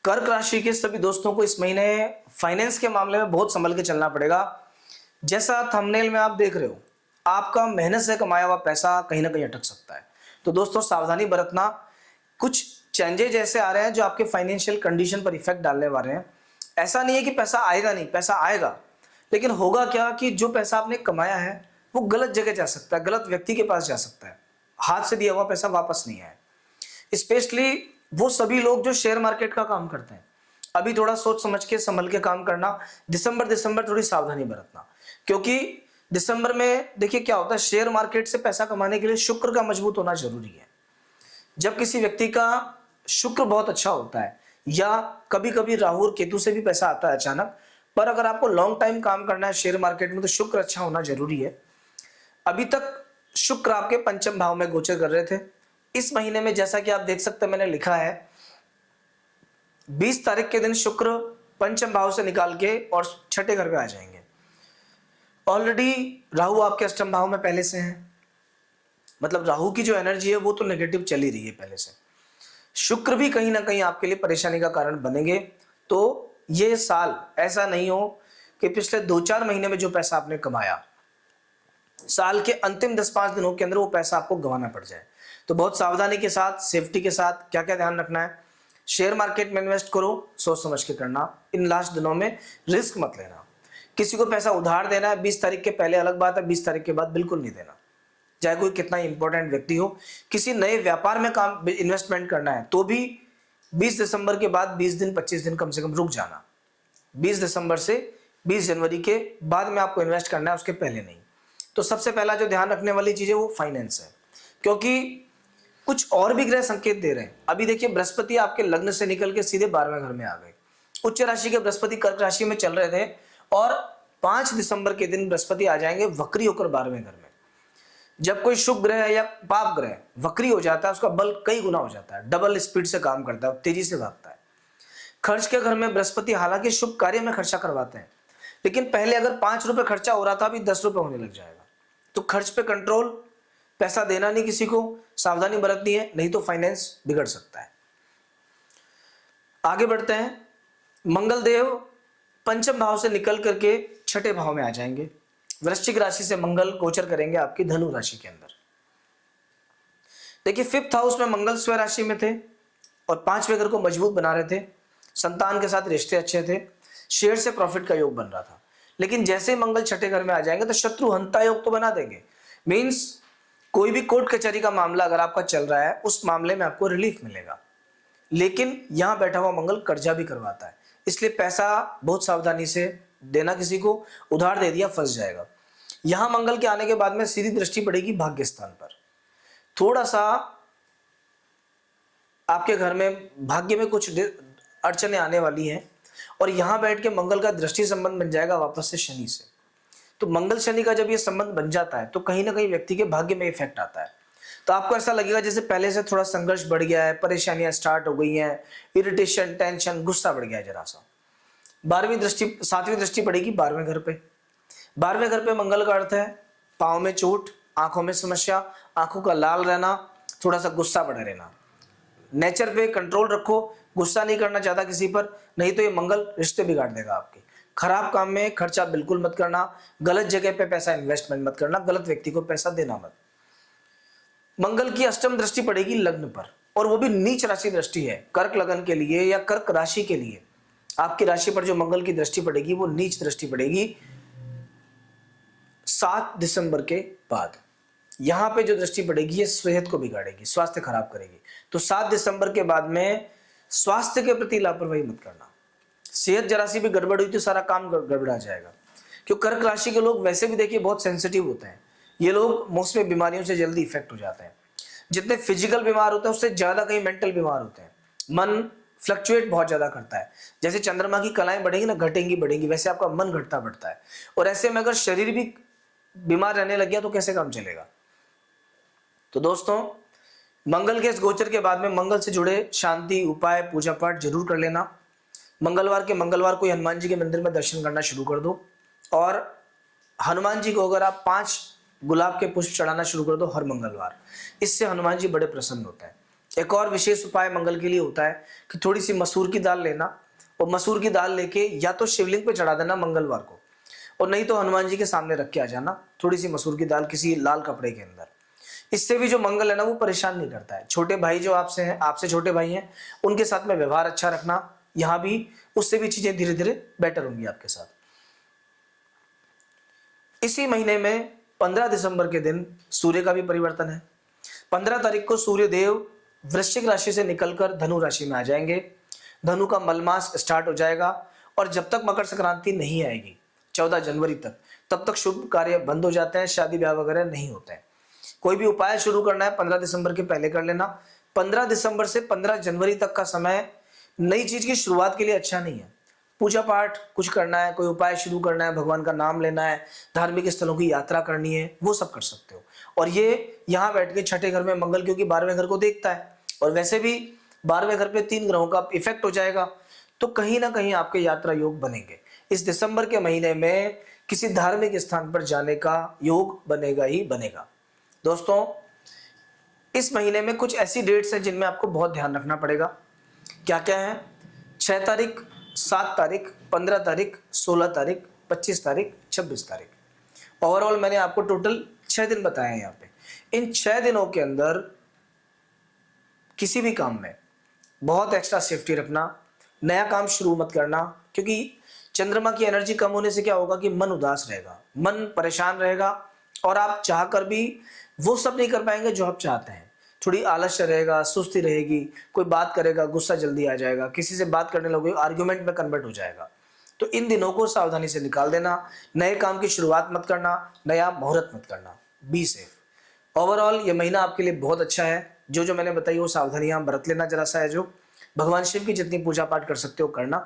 कर्क राशि के सभी दोस्तों को इस महीने फाइनेंस के मामले में बहुत संभल के चलना पड़ेगा। जैसा थंबनेल में आप देख रहे हो, आपका मेहनत से कमाया हुआ पैसा कहीं ना कहीं अटक सकता है। तो दोस्तों सावधानी बरतना। कुछ चेंजेज ऐसे आ रहे हैं जो आपके फाइनेंशियल कंडीशन पर इफेक्ट डालने वाले हैं। ऐसा नहीं है कि पैसा आएगा नहीं, पैसा आएगा, लेकिन होगा क्या कि जो पैसा आपने कमाया है वो गलत जगह जा सकता है, गलत व्यक्ति के पास जा सकता है। हाथ से दिया हुआ पैसा वापस नहीं आए। स्पेशली वो सभी लोग जो शेयर मार्केट का काम करते हैं, अभी थोड़ा सोच समझ के संभल के काम करना। दिसंबर थोड़ी सावधानी बरतना, क्योंकि दिसंबर में देखिए क्या होता है, शेयर मार्केट से पैसा कमाने के लिए शुक्र का मजबूत होना जरूरी है। जब किसी व्यक्ति का शुक्र बहुत अच्छा होता है, या कभी कभी राहु और केतु से भी पैसा आता है अचानक, पर अगर आपको लॉन्ग टाइम काम करना है शेयर मार्केट में तो शुक्र अच्छा होना जरूरी है। अभी तक शुक्र आपके पंचम भाव में गोचर कर रहे थे। इस महीने में जैसा कि आप देख सकते हैं, मैंने लिखा है 20 तारीख के दिन शुक्र पंचम भाव से निकाल के और छठे घर पे आ जाएंगे। ऑलरेडी राहु आपके अष्टम भाव में पहले से है, मतलब राहु की जो एनर्जी है वो तो नेगेटिव चली रही है पहले से। शुक्र भी कहीं ना कहीं आपके लिए परेशानी का कारण बनेंगे। तो ये साल ऐसा नहीं हो कि पिछले 2-4 महीने में जो पैसा आपने कमाया, साल के अंतिम 10-5 दिनों के अंदर वो पैसा आपको गंवाना पड़ जाए। तो बहुत सावधानी के साथ, सेफ्टी के साथ क्या क्या ध्यान रखना है। शेयर मार्केट में इन्वेस्ट करो, सोच समझ के करना। इन लास्ट दिनों में रिस्क मत लेना। किसी को पैसा उधार देना है 20 तारीख के पहले अलग बात है, 20 तारीख के बाद बिल्कुल नहीं देना, चाहे कोई कितना इंपॉर्टेंट व्यक्ति हो। किसी नए व्यापार में काम इन्वेस्टमेंट करना है तो भी 20 दिसंबर के बाद 20 दिन 25 दिन कम से कम रुक जाना। 20 दिसंबर से 20 जनवरी के बाद में आपको इन्वेस्ट करना है, उसके पहले नहीं। तो सबसे पहला जो ध्यान रखने वाली चीज है वो फाइनेंस है, क्योंकि कुछ और भी ग्रह संकेत दे रहे हैं। अभी देखिए बृहस्पति आपके लग्न से निकल के सीधे 12वें घर में आ गए। उच्च राशि के बृहस्पति कर्क राशि में चल रहे थे और 5 दिसंबर के दिन बृहस्पति आ जाएंगे वक्री होकर 12वें घर में। जब कोई शुभ ग्रह या पाप ग्रह वक्री हो जाता है, उसका बल कई गुना हो जाता है, डबल स्पीड से काम करता है, तेजी से भागता है। खर्च के घर में बृहस्पति हालांकि शुभ कार्य में खर्चा करवाते हैं, लेकिन पहले अगर 5 रुपए खर्चा हो रहा था अभी 10 रुपए होने लग जाएगा। तो खर्च पे कंट्रोल, पैसा देना नहीं किसी को, सावधानी बरतनी है, नहीं तो फाइनेंस बिगड़ सकता है। आगे बढ़ते हैं। मंगल देव पंचम भाव से निकल करके छठे भाव में आ जाएंगे। वृश्चिक राशि से मंगल गोचर करेंगे आपकी धनु राशि के अंदर। देखिए 5th हाउस में मंगल स्व राशि में थे और 5वें घर को मजबूत बना रहे थे। संतान के साथ रिश्ते अच्छे थे, शेयर से प्रॉफिट का योग बन रहा था। लेकिन जैसे ही मंगल छठे घर में आ जाएंगे तो शत्रु हंता योग तो बना देंगे। मींस कोई भी कोर्ट कचहरी का मामला अगर आपका चल रहा है, उस मामले में आपको रिलीफ मिलेगा। लेकिन यहां बैठा हुआ मंगल कर्जा भी करवाता है, इसलिए पैसा बहुत सावधानी से देना। किसी को उधार दे दिया फंस जाएगा। यहां मंगल के आने के बाद में सीधी दृष्टि पड़ेगी भाग्य स्थान पर। थोड़ा सा आपके घर में भाग्य में कुछ अड़चने आने वाली हैं और यहां बैठ के मंगल का दृष्टि संबंध बन जाएगा वापस से शनि से। तो मंगल शनि का जब ये संबंध बन जाता है तो कहीं ना कहीं व्यक्ति के भाग्य में इफेक्ट आता है। तो आपको ऐसा लगेगा जैसे पहले से थोड़ा संघर्ष बढ़ गया है, परेशानियां स्टार्ट हो गई हैं, इरिटेशन, टेंशन, गुस्सा बढ़ गया है जरा सा। 7वीं दृष्टि पड़ेगी 12वें घर पे। 12वें घर पे मंगल का अर्थ है पाँव में चोट, आंखों में समस्या, आंखों का लाल रहना, थोड़ा सा गुस्सा बढ़ा रहना। नेचर पे कंट्रोल रखो, गुस्सा नहीं करना चाहता किसी पर, नहीं तो ये मंगल रिश्ते बिगाड़ देगा आपके। खराब काम में खर्चा बिल्कुल मत करना, गलत जगह पे पैसा इन्वेस्टमेंट मत करना, गलत व्यक्ति को पैसा देना मत। मंगल की अष्टम दृष्टि पड़ेगी लग्न पर, और वो भी नीच राशि दृष्टि है। कर्क लगन के लिए या कर्क राशि के लिए आपकी राशि पर जो मंगल की दृष्टि पड़ेगी वो नीच दृष्टि पड़ेगी 7 दिसंबर के बाद। यहां पे जो दृष्टि पड़ेगी ये सेहत को बिगाड़ेगी, स्वास्थ्य खराब करेगी। तो 7 दिसंबर के बाद में स्वास्थ्य के प्रति लापरवाही मत करना। सेहत जरा सी भी गड़बड़ हुई तो सारा काम गड़बड़ा जाएगा। क्योंकि कर्क राशि के लोग वैसे भी देखिए बहुत सेंसिटिव होते हैं। ये लोग मौसमी बीमारियों से जल्दी इफेक्ट हो जाते हैं। जितने फिजिकल बीमार होते हैं उससे ज्यादा कहीं मेंटल बीमार होते हैं। मन फ्लक्चुएट बहुत ज्यादा करता है। जैसे चंद्रमा की कलाएं बढ़ेंगी ना, घटेंगी बढ़ेंगी, वैसे आपका मन घटता बढ़ता है। और ऐसे में अगर शरीर भी बीमार रहने लग गया तो कैसे काम चलेगा। तो दोस्तों मंगल के इस गोचर के बाद में मंगल से जुड़े शांति उपाय पूजा पाठ जरूर कर लेना। मंगलवार को हनुमान जी के मंदिर में दर्शन करना शुरू कर दो, और हनुमान जी को अगर आप 5 गुलाब के पुष्प चढ़ाना शुरू कर दो हर मंगलवार, इससे हनुमान जी बड़े प्रसन्न होते हैं। एक और विशेष उपाय मंगल के लिए होता है कि थोड़ी सी मसूर की दाल लेना, और मसूर की दाल लेके या तो शिवलिंग पे चढ़ा देना मंगलवार को, और नहीं तो हनुमान जी के सामने रख के आ जाना थोड़ी सी मसूर की दाल किसी लाल कपड़े के अंदर। इससे भी जो मंगल है ना वो परेशान नहीं करता है। छोटे भाई जो आपसे हैं, आपसे छोटे भाई हैं, उनके साथ में व्यवहार अच्छा रखना, यहाँ भी उससे भी चीजें धीरे धीरे बेटर होंगी आपके साथ। इसी महीने में 15 दिसंबर के दिन सूर्य का भी परिवर्तन है। 15 तारीख को सूर्य देव वृश्चिक राशि से निकलकर धनु राशि में आ जाएंगे। धनु का मलमास स्टार्ट हो जाएगा, और जब तक मकर संक्रांति नहीं आएगी 14 जनवरी तक, तब तक शुभ कार्य बंद हो जाते हैं, शादी ब्याह वगैरह नहीं होते हैं। कोई भी उपाय शुरू करना है 15 दिसंबर के पहले कर लेना। 15 दिसंबर से 15 जनवरी तक का समय नई चीज की शुरुआत के लिए अच्छा नहीं है। पूजा पाठ कुछ करना है, कोई उपाय शुरू करना है, भगवान का नाम लेना है, धार्मिक स्थलों की यात्रा करनी है, वो सब कर सकते हो। और ये यहाँ बैठ के छठे घर में मंगल, क्योंकि 12वें घर को देखता है, और वैसे भी 12वें घर पे 3 ग्रहों का इफेक्ट हो जाएगा, तो कहीं ना कहीं आपके यात्रा योग बनेंगे। इस दिसंबर के महीने में किसी धार्मिक स्थान पर जाने का योग बनेगा ही बनेगा। दोस्तों, इस महीने में कुछ ऐसी डेट्स हैं जिनमें आपको बहुत ध्यान रखना पड़ेगा। क्या क्या है? 6 तारीख, 7 तारीख, 15 तारीख, 16 तारीख, 25 तारीख, 26 तारीख। ओवरऑल मैंने आपको टोटल 6 दिन बताए हैं यहाँ पे। इन 6 दिनों के अंदर किसी भी काम में बहुत एक्स्ट्रा सेफ्टी रखना, नया काम शुरू मत करना, क्योंकि चंद्रमा की एनर्जी कम होने से क्या होगा कि मन उदास रहेगा, मन परेशान रहेगा, और आप चाहकर भी वो सब नहीं कर पाएंगे जो आप चाहते हैं। थोड़ी आलस्य रहेगा, सुस्ती रहेगी, कोई बात करेगा गुस्सा जल्दी आ जाएगा, किसी से बात करने लगोगे आर्ग्यूमेंट में कन्वर्ट हो जाएगा। तो इन दिनों को सावधानी से निकाल देना। नए काम की शुरुआत मत करना, नया मुहूर्त मत करना। Be safe. ओवरऑल ये महीना आपके लिए बहुत अच्छा है। जो मैंने बताई वो सावधानियां बरत लेना जरा सा है। जो भगवान शिव की जितनी पूजा पाठ कर सकते हो करना।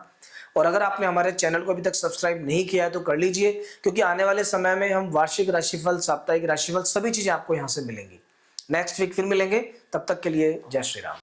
और अगर आपने हमारे चैनल को अभी तक सब्सक्राइब नहीं किया है तो कर लीजिए, क्योंकि आने वाले समय में हम वार्षिक राशिफल, साप्ताहिक राशिफल, सभी चीजें आपको यहाँ से मिलेंगी। नेक्स्ट वीक फिर मिलेंगे, तब तक के लिए जय श्री राम।